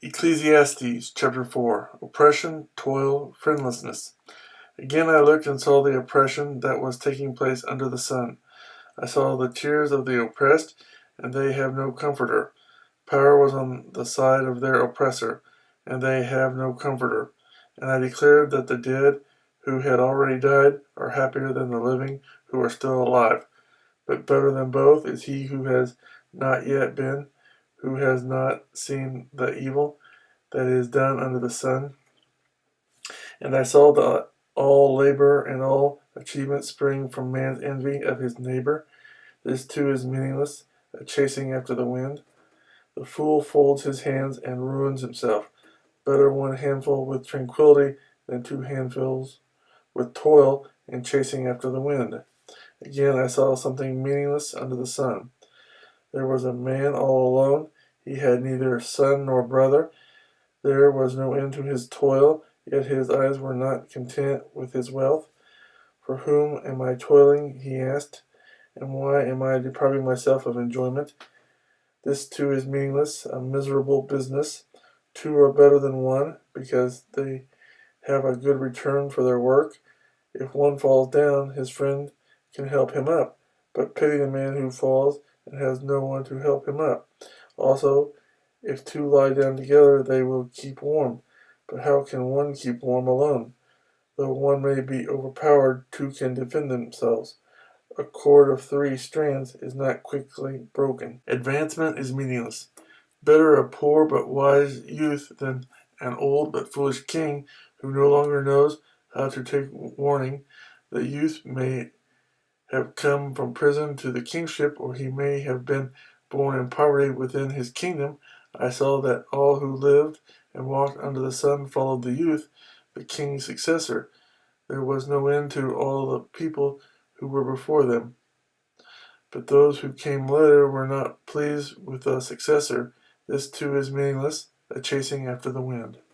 Ecclesiastes chapter 4. Oppression, toil, friendlessness. Again I looked and saw the oppression that was taking place under the sun. I saw the tears of the oppressed, and they have no comforter. Power was on the side of their oppressor, and they have no comforter. And I declared that the dead who had already died are happier than the living who are still alive. But better than both is he who has not yet been, who has not seen the evil that is done under the sun. And I saw that all labor and all achievement spring from man's envy of his neighbor. This too is meaningless, a chasing after the wind. The fool folds his hands and ruins himself. Better one handful with tranquillity than two handfuls with toil and chasing after the wind. Again I saw something meaningless under the sun. There was a man all alone. He had neither son nor brother. There was no end to his toil, yet his eyes were not content with his wealth. For whom am I toiling, he asked, and why am I depriving myself of enjoyment? This too is meaningless, a miserable business. Two are better than one, because they have a good return for their work. If one falls down, his friend can help him up, but pity the man who falls and has no one to help him up. Also, if two lie down together, they will keep warm. But how can one keep warm alone? Though one may be overpowered, two can defend themselves. A cord of 3 strands is not quickly broken. Advancement is meaningless. Better a poor but wise youth than an old but foolish king who no longer knows how to take warning. The youth may have come from prison to the kingship, or he may have been born in poverty within his kingdom. I saw that all who lived and walked under the sun followed the youth, the king's successor. There was no end to all the people who were before them. But those who came later were not pleased with the successor. This too is meaningless, a chasing after the wind.